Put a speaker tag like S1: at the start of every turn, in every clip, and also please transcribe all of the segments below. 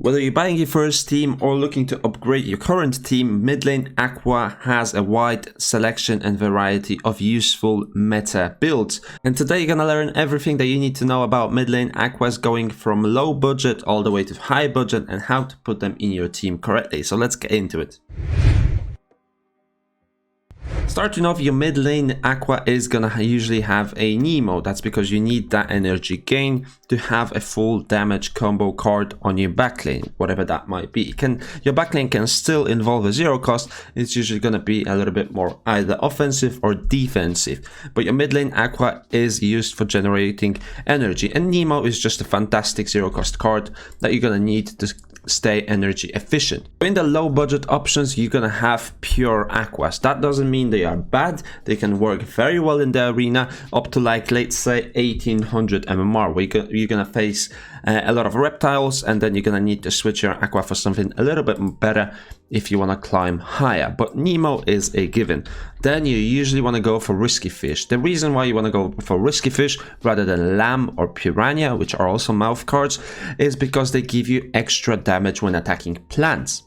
S1: Whether you're buying your first team or looking to upgrade your current team, Midlane Aqua has a wide selection and variety of useful meta builds. And today you're gonna learn everything that you need to know about Midlane Aquas, going from low budget all the way to high budget and how to put them in your team correctly. So let's get into it. Starting off, your mid lane Aqua is gonna usually have a Nemo. That's because you need that energy gain to have a full damage combo card on your backlane, whatever that might be. Your backlane can still involve a zero cost. It's usually gonna be a little bit more either offensive or defensive. But your mid lane Aqua is used for generating energy, and Nemo is just a fantastic zero cost card that you're gonna need to stay energy efficient. In the low budget options, you're gonna have pure Aquas. That doesn't mean they are bad. They can work very well in the arena up to, like, let's say 1800 MMR, where you're gonna face a lot of reptiles, and then you're gonna need to switch your Aqua for something a little bit better if you want to climb higher. But Nemo is a given. Then you usually want to go for risky fish. The reason why you want to go for risky fish rather than lamb or piranha, which are also mouth cards, is because they give you extra damage when attacking plants.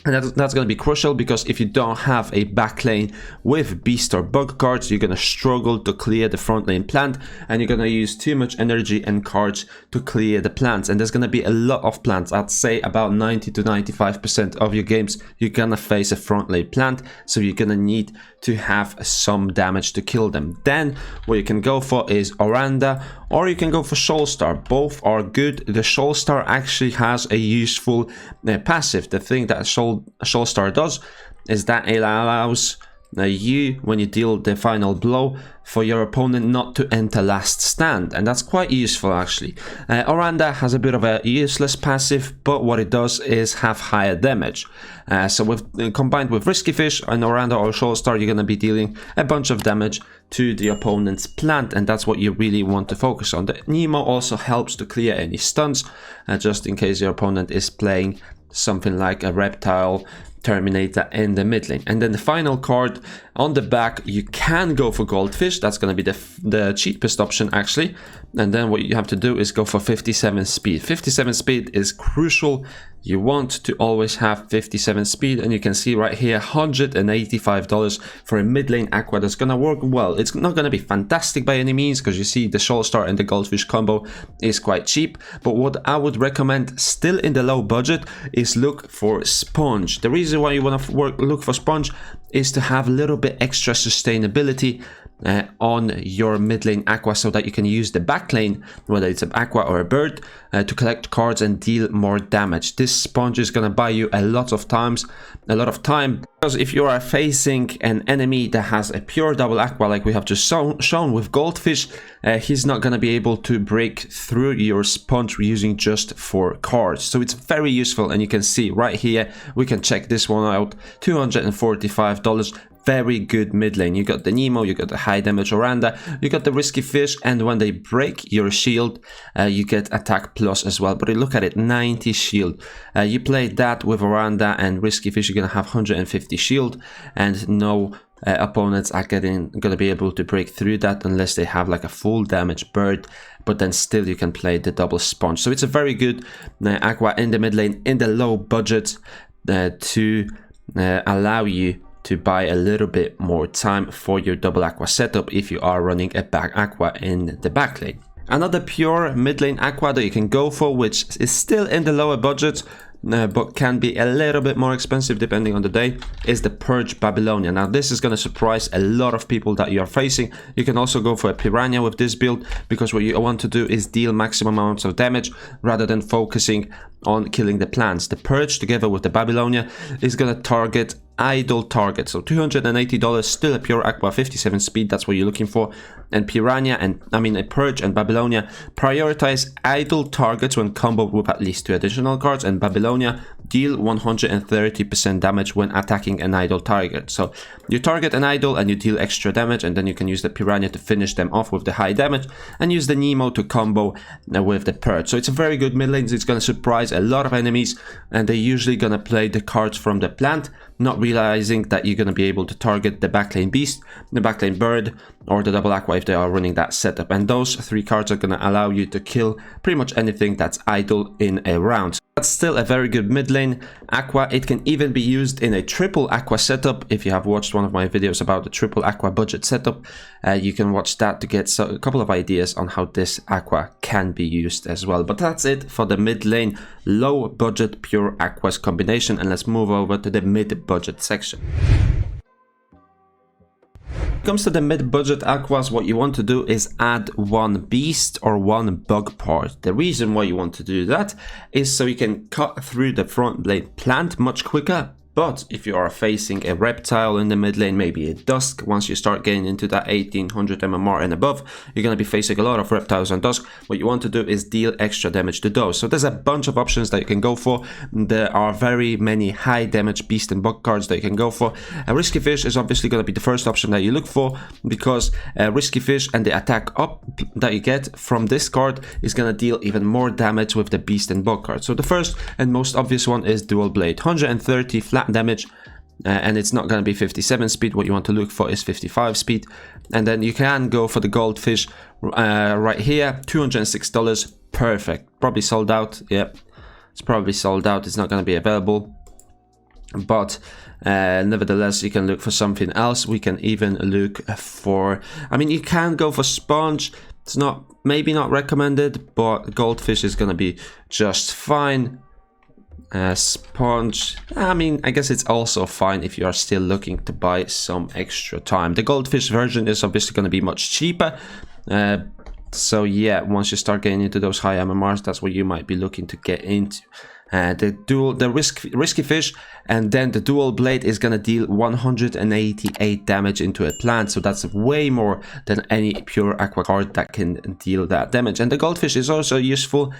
S1: And that's going to be crucial, because if you don't have a backlane with beast or bug cards, you're going to struggle to clear the front lane plant, and you're going to use too much energy and cards to clear the plants. And there's going to be a lot of plants. I'd say about 90 to 95% of your games you're going to face a front lane plant, so you're going to need to have some damage to kill them. Then what you can go for is Oranda, or you can go for Soulstar. Both are good. The Soulstar actually has a useful passive. The thing that Soulstar does is that it allows you, when you deal the final blow, for your opponent not to enter last stand, and that's quite useful actually. Oranda has a bit of a useless passive, but what it does is have higher damage. So combined with Risky Fish and Oranda or Soulstar, you're going to be dealing a bunch of damage to the opponent's plant, and that's what you really want to focus on. The Nemo also helps to clear any stuns, just in case your opponent is playing something like a reptile Terminator in the mid lane. And then the final card on the back, you can go for Goldfish. That's going to be the cheapest option actually. And then what you have to do is go for 57 speed. 57 speed is crucial. You want to always have 57 speed, and you can see right here $185 for a mid lane Aqua that's gonna work well. It's not gonna be fantastic by any means, because you see the Soulstar and the Goldfish combo is quite cheap, but what I would recommend still in the low budget is look for Sponge. The reason why you want to look for Sponge is to have a little bit extra sustainability on your mid lane Aqua, so that you can use the back lane, whether it's an Aqua or a bird, to collect cards and deal more damage. This Sponge is going to buy you a lot of time, because if you are facing an enemy that has a pure double Aqua, like we have just shown with Goldfish, he's not going to be able to break through your Sponge using just 4 cards. So it's very useful, and you can see right here, we can check this one out, $245. Very good mid lane. You got the Nemo, you got the high damage Oranda, you got the Risky Fish, and when they break your shield, you get attack plus as well. But look at it, 90 shield. You play that with Oranda and Risky Fish, you're gonna have 150 shield, and no opponents are gonna be able to break through that unless they have like a full damage bird. But then still you can play the double Sponge. So it's a very good Aqua in the mid lane in the low budget to allow you to buy a little bit more time for your double Aqua setup if you are running a back Aqua in the back lane. Another pure mid lane Aqua that you can go for, which is still in the lower budget, but can be a little bit more expensive depending on the day, is the Purge Babylonia. Now this is going to surprise a lot of people that you are facing. You can also go for a Piranha with this build, because what you want to do is deal maximum amounts of damage rather than focusing on killing the plants. The Purge together with the Babylonia is going to target idle target. So $280, still a pure Aqua, 57 speed, that's what you're looking for. And Piranha a Purge and Babylonia prioritize idle targets when comboed with at least 2 additional cards, and Babylonia deal 130% damage when attacking an idle target. So you target an idle and you deal extra damage, and then you can use the Piranha to finish them off with the high damage, and use the Nemo to combo with the Purge. So it's a very good mid lane. It's going to surprise a lot of enemies, and they're usually going to play the cards from the plant not realizing that you're going to be able to target the backlane beast, the backlane bird, or the double aqua if they are running that setup. And those 3 cards are going to allow you to kill pretty much anything that's idle in a round. That's still a very good mid lane aqua. It can even be used in a triple aqua setup. If you have watched one of my videos about the triple aqua budget setup, you can watch that to get a couple of ideas on how this aqua can be used as well. But that's it for the mid lane low budget pure aquas combination, and let's move over to the mid budget section. When it comes to the mid-budget aquas, what you want to do is add 1 beast or 1 bug part. The reason why you want to do that is so you can cut through the front blade plant much quicker. But if you are facing a reptile in the mid lane, maybe a dusk, once you start getting into that 1800 MMR and above, you're going to be facing a lot of reptiles on dusk. What you want to do is deal extra damage to those. So there's a bunch of options that you can go for. There are very many high damage beast and bug cards that you can go for. A risky fish is obviously going to be the first option that you look for, because risky fish and the attack up that you get from this card is going to deal even more damage with the beast and bug card. So the first and most obvious one is dual blade, 130 flat damage, and it's not going to be 57 speed. What you want to look for is 55 speed. And then you can go for the goldfish right here, $206, perfect. Probably sold out. Yep, it's probably sold out. It's not going to be available, but nevertheless you can look for something else. We can even look for, I mean, you can go for sponge. It's not, maybe not recommended, but goldfish is going to be just fine. Sponge, I mean, I guess it's also fine if you are still looking to buy some extra time. The goldfish version is obviously going to be much cheaper, so yeah, once you start getting into those high MMRs, that's what you might be looking to get into. The risky fish and then the dual blade is gonna deal 188 damage into a plant, so that's way more than any pure aqua card that can deal that damage. And the goldfish is also useful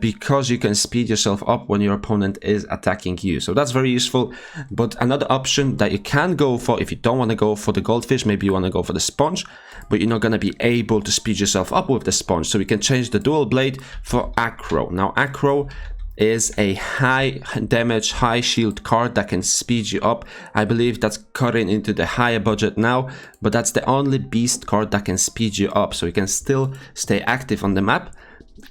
S1: because you can speed yourself up when your opponent is attacking you, so that's very useful. But another option that you can go for if you don't want to go for the goldfish, maybe you want to go for the sponge, but you're not going to be able to speed yourself up with the sponge, so we can change the dual blade for Aqua. Now Aqua is a high damage, high shield card that can speed you up. I believe that's cutting into the higher budget now, but that's the only beast card that can speed you up, so you can still stay active on the map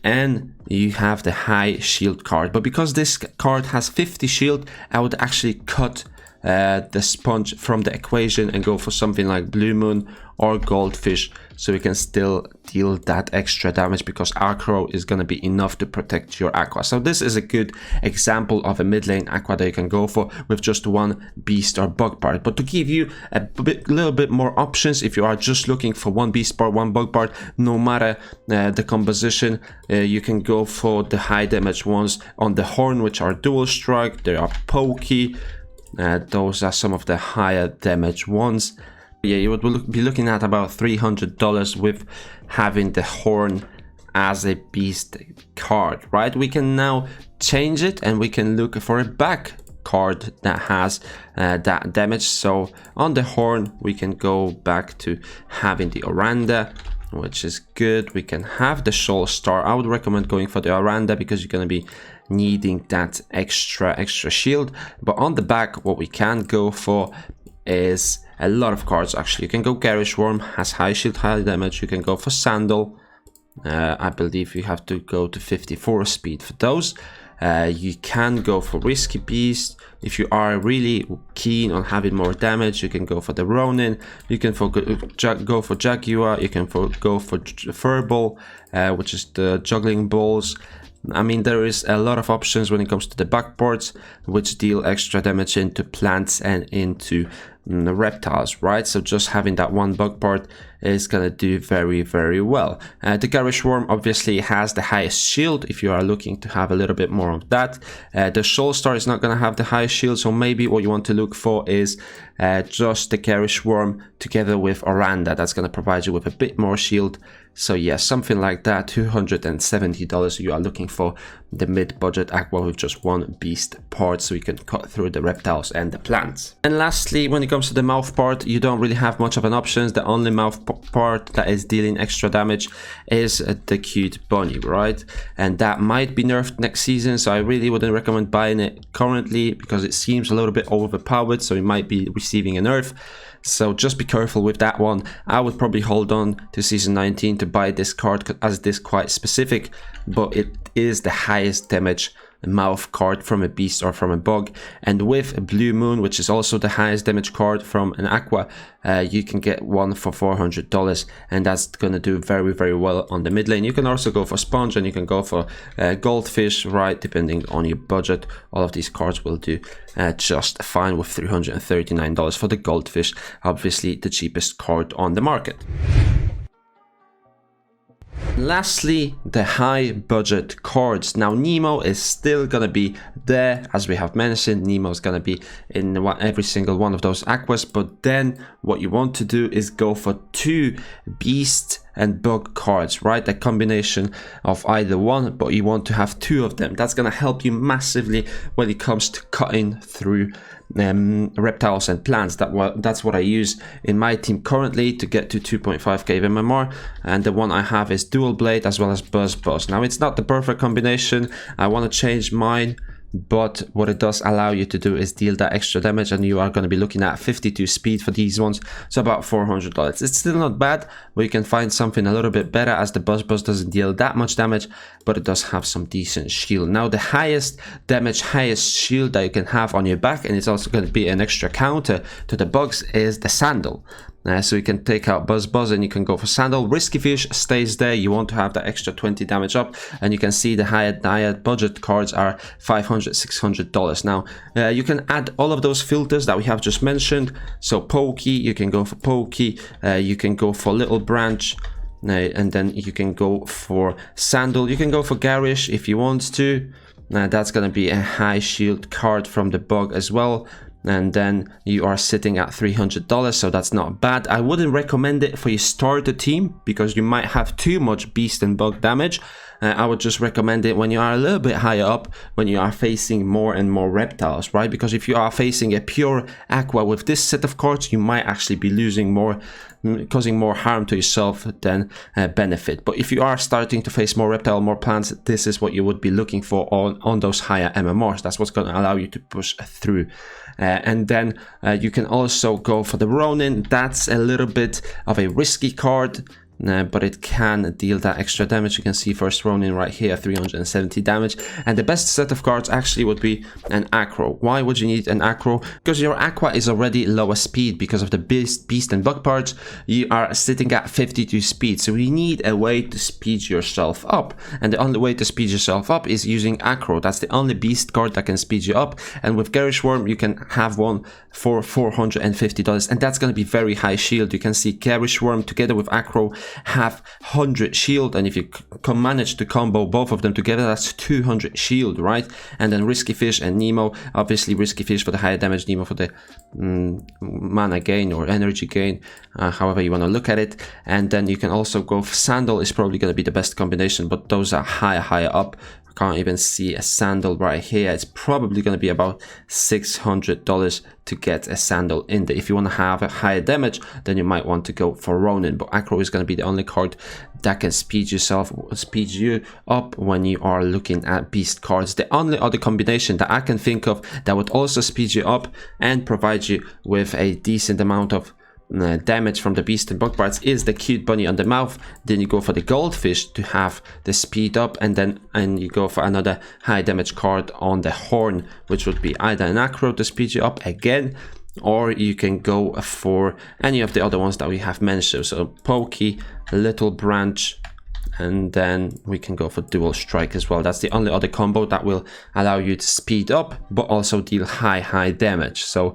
S1: and you have the high shield card. But because this card has 50 shield, I would actually cut the sponge from the equation and go for something like Blue Moon or Goldfish, so you can still deal that extra damage, because Aqua is going to be enough to protect your Aqua. So this is a good example of a mid lane Aqua that you can go for with just one beast or bug part. But to give you a little bit more options, if you are just looking for one beast part, one bug part, no matter the composition, you can go for the high damage ones on the horn, which are dual strike. They are pokey. Those are some of the higher damage ones. Yeah, you would be looking at about $300 with having the horn as a beast card, right? We can now change it and we can look for a back card that has that damage. So on the horn we can go back to having the Oranda, which is good. We can have the Shoal Star. I would recommend going for the Oranda because you're going to be needing that extra shield. But on the back, what we can go for is a lot of cards. Actually, you can go Garish Worm, has high shield, high damage. You can go for Sandal. I believe you have to go to 54 speed for those. You can go for Risky Beast. If you are really keen on having more damage, you can go for the Ronin. You can go for Jaguar. You can go for Furball, which is the juggling balls. I mean, there is a lot of options when it comes to the backboards, which deal extra damage into plants and into reptiles, right? So just having that one bug part is gonna do very well. The Garish Worm obviously has the highest shield if you are looking to have a little bit more of that. The Shoal Star is not gonna have the highest shield, so maybe what you want to look for is just the Garish Worm together with Oranda. That's gonna provide you with a bit more shield So yeah, something like that, $270 you are looking for the mid-budget Aqua with just one beast part, so you can cut through the reptiles and the plants. And lastly, when it comes to the mouth part, you don't really have much of an options. The only mouth part that is dealing extra damage is the cute bunny, right? And that might be nerfed next season, so I really wouldn't recommend buying it currently because it seems a little bit overpowered, so it might be receiving a nerf. So just be careful with that one. I would probably hold on to season 19 to buy this card, as it is quite specific, but it is the highest damage mouth card from a beast or from a bug. And with a Blue Moon, which is also the highest damage card from an Aqua, you can get one for $400, and that's gonna do very, very well on the mid lane. You can also go for Sponge, and you can go for Goldfish, right, depending on your budget. All of these cards will do just fine with $339 for the Goldfish, obviously the cheapest card on the market. Lastly, the high budget cards. Now Nemo is still gonna be there, as we have mentioned. Nemo is gonna be in every single one of those Aquas, but then what you want to do is go for two beast and bug cards, right? A combination of either one, but you want to have two of them. That's gonna help you massively when it comes to cutting through reptiles and plants. That's what I use in my team currently to get to 2.5k of MMR, and the one I have is Dual Blade as well as Buzz. Now it's not the perfect combination. I want to change mine, but what it does allow you to do is deal that extra damage, and you are going to be looking at 52 speed for these ones, so about $400. It's still not bad, but you can find something a little bit better, as the Buzz doesn't deal that much damage, but it does have some decent shield. Now the highest damage, highest shield that you can have on your back, and it's also going to be an extra counter to the bugs, is the Sandal. So you can take out Buzz and you can go for Sandal. Risky Fish stays there. You want to have that extra 20 damage up, and you can see the higher budget cards are $500, $600. Now you can add all of those filters that we have just mentioned. So Pokey, you can go for Pokey, you can go for Little Branch, and then you can go for Sandal. You can go for Garish if you want to. That's going to be a high shield card from the bug as well. And then you are sitting at $300, so that's not bad. I wouldn't recommend it for your starter team because you might have too much beast and bug damage. I would just recommend it when you are a little bit higher up, when you are facing more and more reptiles, right? Because if you are facing a pure Aqua with this set of cards, you might actually be losing more, causing more harm to yourself than benefit. But if you are starting to face more reptile, more plants, this is what you would be looking for on those higher MMRs. That's what's going to allow you to push through. And then you can also go for the Ronin. That's a little bit of a risky card, but it can deal that extra damage. You can see first Ronin right here, 370 damage. And the best set of cards actually would be an Acro. Why would you need an Acro? Because your Aqua is already lower speed because of the beast and bug parts. You are sitting at 52 speed, so you need a way to speed yourself up. And the only way to speed yourself up is using Acro. That's the only beast card that can speed you up. And with Garish Worm, you can have one for $450, and that's going to be very high shield. You can see Garish Worm together with Acro have 100 shield, and if you can manage to combo both of them together, that's 200 shield, right? And then Risky Fish and Nemo, obviously Risky Fish for the higher damage, Nemo for the mana gain or energy gain, however you want to look at it. And then you can also go for Sandal, is probably going to be the best combination, but those are higher up. I can't even see a Sandal right here. It's probably going to be about $600 to get a Sandal in there. If you want to have a higher damage, then you might want to go for Ronin, but Acro is going to be the only card that can speed you up when you are looking at beast cards. The only other combination that I can think of that would also speed you up and provide you with a decent amount of damage from the beast and bug parts is the cute bunny on the mouth. Then you go for the Goldfish to have the speed up, and you go for another high damage card on the horn, which would be either an Acro to speed you up again, or you can go for any of the other ones that we have mentioned. So Pokey, Little Branch, and then we can go for Dual Strike as well. That's the only other combo that will allow you to speed up but also deal high damage. So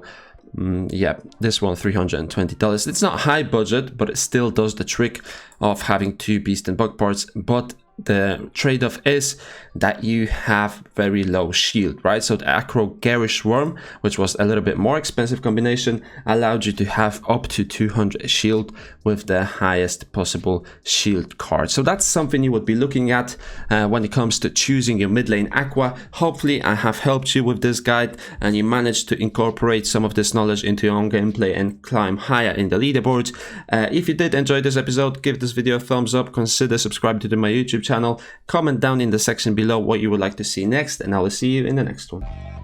S1: yeah, this one $320. It's not high budget, but it still does the trick of having two beast and bug parts, but the trade-off is that you have very low shield, right? So the Acro Garish Worm, which was a little bit more expensive combination, allowed you to have up to 200 shield with the highest possible shield card. So that's something you would be looking at when it comes to choosing your mid lane Aqua. Hopefully I have helped you with this guide and you managed to incorporate some of this knowledge into your own gameplay and climb higher in the leaderboard. If you did enjoy this episode, give this video a thumbs up, consider subscribing to my YouTube channel, comment down in the section below what you would like to see next, and I will see you in the next one.